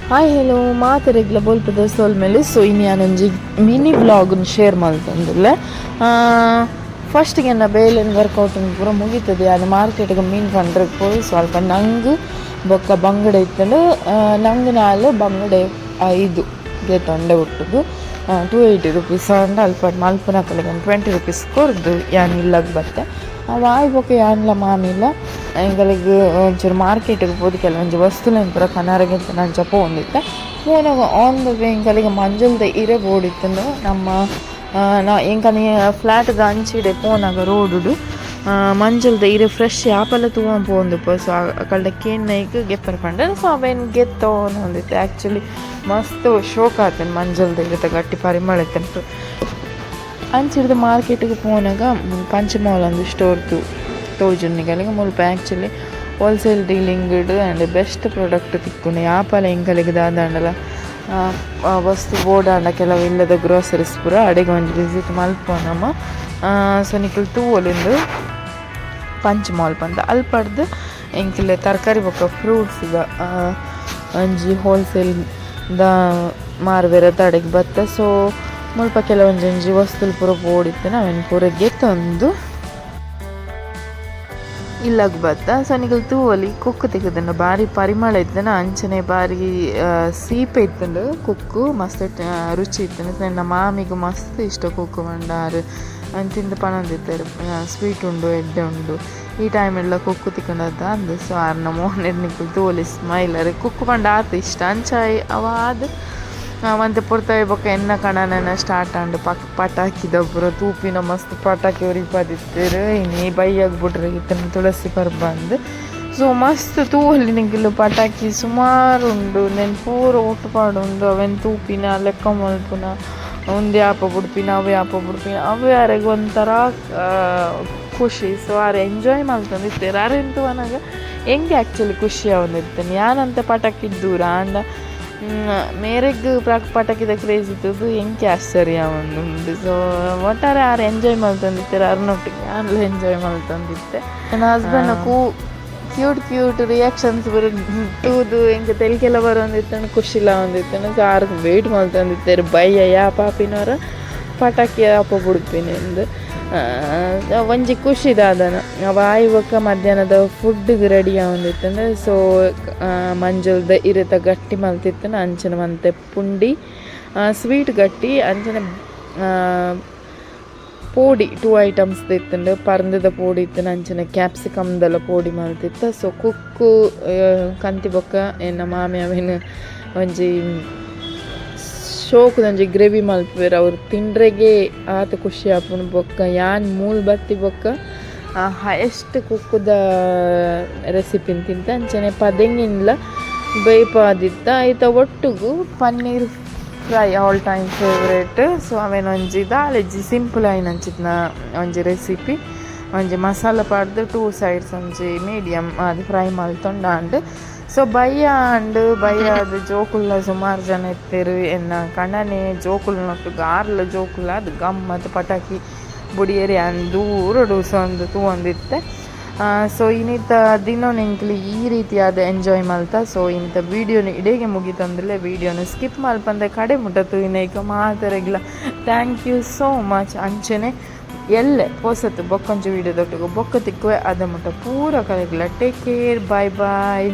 Hi hello ಮಾತೆರೆಗ್ಲ ಬೋಲ್ಪದ ಸೋಲ್ ಮೇಲೆ so ಇನ್ನು ನಾನೊಂಜಿ mini ವ್ಲಾಗ್ನ ಶೇರ್ ಮಲ್ತಂದಿಲ್ಲ. ಫಸ್ಟ್ಗೆ ನನ್ನ ಬೇಲೆನ್ ವರ್ಕೌಟ್ ಪೂರ ಮುಗೀತದೆ. ಅದು ಮಾರ್ಕೆಟ್ಗೆ ಮೀನು ಕಂಡ್ರೆ ಪೋಯಿ ಸ್ವಲ್ಪ ನಂಗೆ ಬೊಕ್ಕ ಬಂಗಡೆ ಇತ್ತಂಡು ನಂಗೆ ನಾಲು ಬಂಗಡೆ 5 ತೊಂಡೆ ಹುಟ್ಟುದು 280 rupees ಅಂಡ್ ಅಲ್ಪ ಮಲ್ಪನ ಕಲೆಗೆ 20 rupees ಕೊರ್ದು ಯಾನ್ ಇಲ್ಲಾಗ ಬತ್ತೆ ವಾಯ್ ಬೊಕ್ಕ ಯಾನ್ಲ ಮಾಮಿಲ್ಲ ಎಂಗಳಿಗೆ ಒಂಚೂರು ಮಾರ್ಕೆಟಿಗೆ ಹೋದ ಕೆಲವೊಂದು ವಸ್ತುಲೇನು ಪೂರ ಕನಾರಗೆ ನಾನು ಜಪ ಹೊಂದಿತ್ತೆ ಫೋನಾಗ ಆನ್ ದ ವೇ ಎಂಕಲಿಗೆ ಮಂಜಲ್ದ ಇರೆ ಬೋಡಿತ್ತಂದು ನಮ್ಮ ಎಂಕನಿ ಫ್ಲ್ಯಾಟ್ದ ಅಂಚಿಡೆ ಫೋನಾಗ ರೋಡುಡು ಮಂಜಲ್ದ ಇರೆ ಫ್ರೆಶ್ ಆಪೆಲ್ಲ ತೂವಂ ಪೋಂದು ಸೊ ಅಕಲ್ಡ ಕೇನ್ ನೈಕ್ ಗೆಪ್ಪರ್ ಪಂಡ ಸೊ ಅವೇನು ಗೆತ್ತೋನು ಹೊಂದಿತ್ತೆ. ಆ್ಯಕ್ಚುಲಿ ಮಸ್ತ್ ಶೋಕ್ ಆತೇನೆ ಮಂಜಲ್ದ ಇರುತ್ತೆ ಗಟ್ಟಿ ಪರಿಮಳ ಇತ್ತಂಟು ಅಂಚಿಡ್ದು ಮಾರ್ಕೆಟಿಗೆ ಪೋನಾಗ ಪಂಚಮೌಲ್ ಒಂದು ಸ್ಟೋರ್ ತೋಜುನ್ನಿಗಳಿಗೆ ಮುಲ್ಪ actually wholesale dealing and best product ತಿಕ್ಕುಂಡು ಆಪಲ ಎಂಕಲಿಗೆ ದಾದಾಂಡಲ ವಸ್ತು ಬೋಡಾಂಡ ಕೆಲವು ಇಲ್ಲದ ಗ್ರೋಸರೀಸ್ ಪೂರ ಅಡೆಗೆ ಒಂದು ವಿಸಿಟ್ ಮಲ್ಪೋನಮ್ಮ. ಸೊ ನಿಖಲ್ ತೂವೊಲಿಂದು ಪಂಚಮೌಲ್ ಪಂದ ಅಲ್ಪಡ್ದು ಎಂಕಿಲ್ಲ ತರಕಾರಿ ಬೊಕ್ಕ ಫ್ರೂಟ್ಸ್ದ ಒಂಜಿ ಹೋಲ್ಸೇಲ್ದ ಮಾರ್ವೆರ ತಡೆಗೆ ಬತ್ತ. ಸೊ ಮುಲ್ಪ ಕೆಲವೊಂಜಿ ವಸ್ತುಲು ಪೂರ ಬೋಡಿತ್ತು ನಾವೇನು ಪೂರಗೆ ತಂದು ಇಲ್ಲಾಗ ಬತ್ತ. ಸೊ ನಿಗಲ್ ತೂವಲಿ ಕುಕ್ಕು ತೆಗೆದನು ಭಾರಿ ಪರಿಮಳ ಇತ್ತನ ಅಂಚನೆ ಭಾರಿ ಸೀಪೆ ಇತ್ತಂಡು ಕುಕ್ಕು ಮಸ್ತ್ ರುಚಿ ಇತ್ತನು. ನನ್ನ ಮಾಮಿಗೂ ಮಸ್ತ್ ಇಷ್ಟ ಕುಕ್ಕು ಮಂಡಾರು ಅಂತಿಂದು ಪಣಂದಿದ್ದಾರೆ ಸ್ವೀಟ್ ಉಂಡು ಎಡ್ಡೆ ಉಂಡು ಈ ಟೈಮೆಲ್ಲ ಕುಕ್ಕು ತಿಕ್ಕೊಂಡದ ಅಂದು. ಸೊ ಆರ್ನ ಮೋಹನೆಡ್ ನಿಕ್ಕಲು ತೂವಲಿ ಸ್ಮೈಲರ್ ಕುಕ್ಕು ಪಂಡ ಆತ ಇಷ್ಟ ಅಂಚಾಯಿ ಅವಾದ ಒಂದು ಪುರ್ತಾಯಿ ಬೊಕ್ಕ ಎನ್ನ ಕಣನ ಸ್ಟಾರ್ಟ್ ಆಂಡು ಪಟಾಕಿದ ಪೂರ ತೂಪಿನ ಮಸ್ತ್ ಪಟಾಕಿ ಉರಿಪದಿತ್ತೇರು ಇನ್ನೇ ಬೈಯಾಗ್ಬಿಟ್ರೆ ಇತ್ತನ ತುಳಸಿ ಪರ್ಬಂದು. ಸೊ ಮಸ್ತ್ ತೂವಲ್ಲಿ ನಿಂಗಿಲು ಪಟಾಕಿ ಸುಮಾರು ಉಂಡು ನೆನ್ ಪೂರ ಒಟ್ಟುಪಾಡು ಉಂಡು ಅವೆನ್ ತೂಪಿನ ಲೆಕ್ಕ ಮಲ್ಪುನ ಒಂದೇ ಆಪ ಬಿಡ್ಪಿನ ಅವೇ ಆಪ ಬಿಡ್ಪಿನ ಅವೇ ಯಾರಿಗೆ ಒಂಥರ ಖುಷಿ. ಸೊ ಆರು ಎಂಜಾಯ್ ಮಾಡ್ತಂದಿರ್ತೇವೆ ಅರೆಂತೂ ಅನಾಗ ಹೆಂಗೆ ಆ್ಯಕ್ಚುಲಿ ಖುಷಿ ಅವನಿರ್ತೇನೆ ಯಾನಂತ ಪಟಾಕಿ ದೂರ ಅಂಡ ಮೇರೆಗ್ ಪಟಾಕಿದ ಕ್ರೇಜ್ ಇದ್ದದ್ದು ಎಂಕೆ ಆಶ್ಚರ್ಯ ಒಂದು. ಸೊ ಒಟ್ಟಾರೆ ಯಾರು ಎಂಜಾಯ್ ಮಾಡ್ತಂದಿರ್ತಾರೆ ಅರ್ನೊಟ್ಟಿಗೆ ಯಾನೆಲ್ಲ ಎಂಜಾಯ್ ಮಾಡ್ತಂದಿತ್ತೆ. ನನ್ನ ಹಸ್ಬೆಂಡ್ ಕ್ಯೂಟ್ ರಿಯಾಕ್ಷನ್ಸ್ ತೂದು ಹೆಂಗೆ ತೆಲಿಗೆಲ್ಲ ಬರೋಂದಿರ್ತಾನೆ ಖುಷಿಲ್ಲ ಒಂದಿರ್ತಾನೆ. ಸೊ ಆರು ವೆಯ್ಟ್ ಮಾಡ್ತಂದಿರ್ತಾರೆ ಬಯ್ಯ ಯಾ ಪಾಪಿನವರ ಪಟಾಕಿ ಯಾಪ ಬಿಡ್ತೀನಿ ಎಂದು ಒಂಜಿ ಖುಷಿದಾದನ ವಾಯುವಕ್ಕ ಮಧ್ಯಾಹ್ನದ ಫುಡ್ಗೆ ರೆಡಿ ಆಗೊಂದಿತ್ತಂದ್ರೆ. ಸೊ ಮಂಜಲ್ದ ಇರತ ಗಟ್ಟಿ ಮಲ್ತಿತ್ತನ ಅಂಚನ ಮತ್ತೆ ಪುಂಡಿ ಸ್ವೀಟ್ ಗಟ್ಟಿ ಅಂಚನೆ ಪೋಡಿ 2 items ಇತ್ತಂಡು ಪರಂದದ ಪೋಡಿ ಇತ್ತನ ಅಂಚನೆ ಕ್ಯಾಪ್ಸಿಕಮ್ದೆಲ್ಲ ಪೋಡಿ ಮಲ್ತಿತ್ತು. ಸೊ ಕುಕ್ಕು ಕಂತಿ ಬೊಕ್ಕ ಎನ್ನ ಮಾಮಿ ಅವೇನು ಒಂಜಿ ಶೋಕದೊಂಜಿ ಗ್ರೇವಿ ಮಲ್ಪುವೆರು ಅವ್ರು ತಿಂಡ್ರೆಗೆ ಆತ ಖುಷಿ ಆಪುನ ಬೊಕ್ಕ ಯಾನ್ ಮೂಲ್ ಬತ್ತಿ ಬೊಕ್ಕ ಹೈಯೆಸ್ಟ್ ಕುಕ್ಕುದ ರೆಸಿಪಿನ ತಿಂತ ಅಂಚನೆ ಪದೆಂಗಿನ್ಲ ಬೇಯ್ಪಾದಿತ್ತ ಐತ ಒಟ್ಟಿಗೂ paneer fry all time favourite. So ಅವೇನು ಒಂಜಿ ದಾಲೆಜ್ಜಿ ಸಿಂಪಲ್ ಆಯ್ನ ಅಂಚಿತ್ನ ಒಂಜಿ ರೆಸಿಪಿ ಒಂಜಿ ಮಸಾಲ ಪಾಡ್ದು 2 sides ಒಂಜಿ ಮೀಡಿಯಮ್ ಅದು ಫ್ರೈ ಮಲ್ತೊಂಡಾಂಡು. ಸೊ ಬಯ್ಯ ಅದು ಜೋಕುಲ್ಲ ಸುಮಾರು ಜನ ಇತ್ತೇರು ಎನ್ನ ಕಣ್ಣನೆ ಜೋಕುಲ್ನೊಟ್ಟು ಗಾರ್ಲ ಜೋಕುಲ್ಲ ಅದು ಗಮ್ಮತ್ತು ಪಟಾಕಿ ಬುಡಿಯೇರಿ ಅಂದು ದೂರ ಡೂಸ ಒಂದು ತೂವೊಂದಿತ್ತೆ. ಸೊ ಇನ್ನಿತ್ತ ದಿನ ನೆಂಕ್ಲಿ ಈ ರೀತಿಯಾದ ಎಂಜಾಯ್ ಮಲ್ತ. ಸೊ ಇಂಥ ವೀಡಿಯೋನ ಇಡೀಗೆ ಮುಗಿತಂದಿಲ್ಲ ವೀಡಿಯೋನ ಸ್ಕಿಪ್ ಮಲ್ಪಂದೆ ಕಡೆ ಮುಟ್ಟತ್ತು ಇನ್ನೈಕ ಮಾತರೆಗ್ಲ ಥ್ಯಾಂಕ್ ಯು ಸೋ ಮಚ್. ಅಂಚನೆ ಎಲ್ಲೆ ಹೊಸತು ಬೊಕ್ಕೊಂಚು ವೀಡಿಯೋದೊಟ್ಟಿಗೆ ಬೊಕ್ಕ ತಿಕ್ಕುವೆ ಅದ ಮುಟ್ಟ ಪೂರ ಕಲೆಗ್ಲ ಟೇಕ್ ಕೇರ್ ಬಾಯ್ ಬಾಯ್.